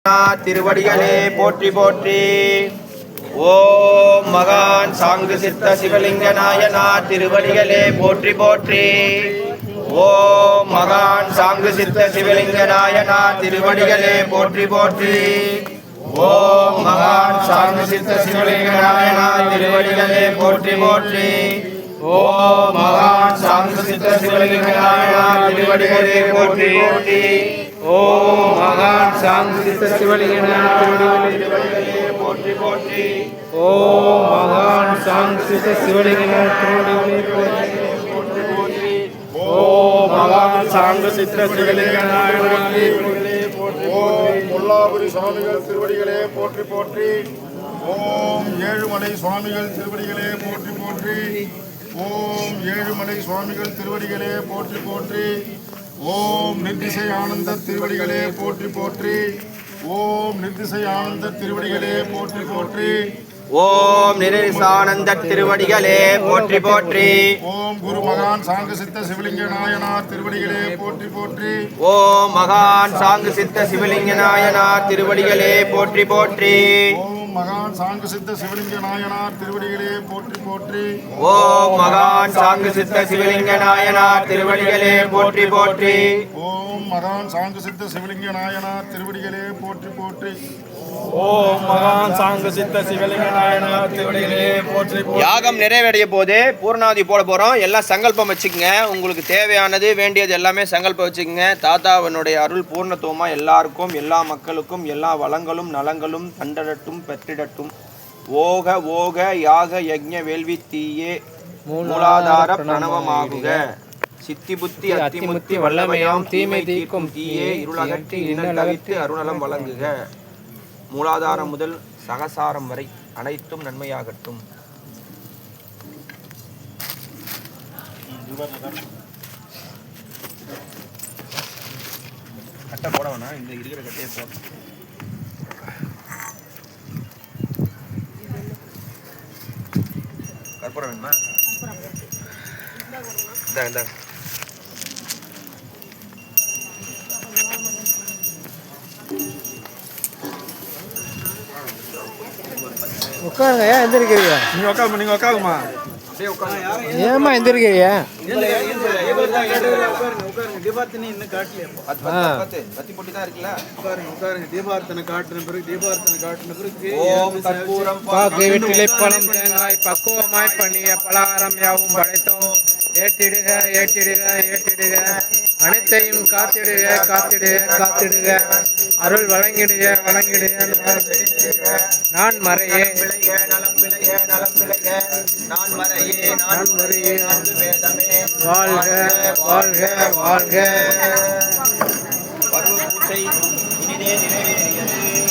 திருவடிகளே போற்றி போற்றி. ஓம் மகான் சாங்கு சித்த சிவலிங்க நாயனார் திருவடிகளே போற்றி போற்றி. ஓம் மகான் சாங்கு சித்த சிவலிங்க நாயனார் திருவடிகளே போற்றி போற்றி. ஓம் மகான் சாங்கு சித்த சிவலிங்க நாயனார் திருவடிகளே போற்றி போற்றி. ஓம் மகான் சாங்கு சித்த சிவலிங்க நாயனார் திருவடிகளே போற்றி போற்றி. ஓம் மகான் சாங்கு சித்த சிவலிங்க திருவடிகளே போற்றி போற்றி. ஓம் மகான் சாங்கு சித்த சிவலிங்க திருவடிகளே போற்றி போற்றி. ஓம் மகான் சாங்கு சித்த சிவலிங்க திருவடிகளே போற்றி. ஓம் கொல்லாபுரி சுவாமிகள் திருவடிகளே போற்றி போற்றி. ஓம் ஏழுமலை சுவாமிகள் திருவடிகளே போற்றி போற்றி. ஓம் ஏழுமலை சுவாமிகள் திருவடிகளே போற்றி போற்றி. ஓம் நிர்திசை ஆனந்த திருவடிகளே போற்றி போற்றி. ஓம் நிர்திசை ஆனந்த திருவடிகளே போற்றி போற்றி. ஓம் நிரேசானந்த திருவடிகளே போற்றி போற்றி. ஓம் குரு மகான் சாங்கு சித்த சிவலிங்க நாயனார் திருவடிகளே போற்றி போற்றி. ஓம் மகான் சாங்கு சித்த சிவலிங்க நாயனார் திருவடிகளே போற்றி போற்றி. ஓம் மகான் சாங்கு சித்த சிவலிங்க நாயனார் திருவடிகளே போற்றி போற்றி. ஓம் மகான் சாங்கு சித்த சிவலிங்க நாயனார் திருவடிகளே போற்றி போற்றி. ஓம் மகான் சாங்கு சித்த சிவலிங்க நாயனார் திருவடிகளே போற்றி போற்றி. ஓம் மகான் சாங்கு சித்த சிவலிங்க நாயனார் திருவடிகளே போற்றி போற்றி. யாகம் நிறைவடைய போது பூர்ணாதி போட போறோம். எல்லாம் சங்கல்பம் வச்சுக்கோங்க. உங்களுக்கு தேவையானது வேண்டியது எல்லாமே சங்கல்பம் வச்சுக்கோங்க. தாத்தாவனுடைய அருள் பூர்ணத்துவமா எல்லாருக்கும், எல்லா மக்களுக்கும், எல்லா வளங்களும் நலங்களும் தண்டடட்டும் பெற்றிடட்டும். ஓக ஓக யாக யஜ்ஞ வேள்வி தீயே மூலாதார பிரணவமாகுக. சித்தி புத்தி அத்திமுத்தி வல்லமையாம் தீமை தீர்க்கும் தீயே இருளகற்றி இன்னலகற்றி அருணலம் வழங்குக. மூலாதாரம் முதல் சகசாரம் வரை அனைத்தும் நன்மையாகட்டும். கட்டை போட வேணாம், இந்த இருக்கிற கட்டையை போடணும். கற்பூரம் வேணுமா? இந்தாங்க. உட்காருங்க. ஏன் எந்திரிக்கிறீங்க? நீங்க உட்காருமா. ஏமா எந்திரிக்கிறீங்க? பாக்கு வெற்றிலை பழம் தேங்காய் பக்குவமாய் பண்ணிய பலகாரம் யாவும் படைத்தோம். ஏற்றிடுக ஏற்றிடுக ஏற்றிடுக. அனைத்தையும் காத்திடுக காத்திடுக காத்திடுக. அருள் வழங்கிடுக வழங்கிடுக. நான் மறையே நலம் விளைய நலம் விளைய. நான் மறையே நான் மறையே வாழ்க வாழ்க வாழ்க. பருவ பூசை இனிதே நிறைவேறியது.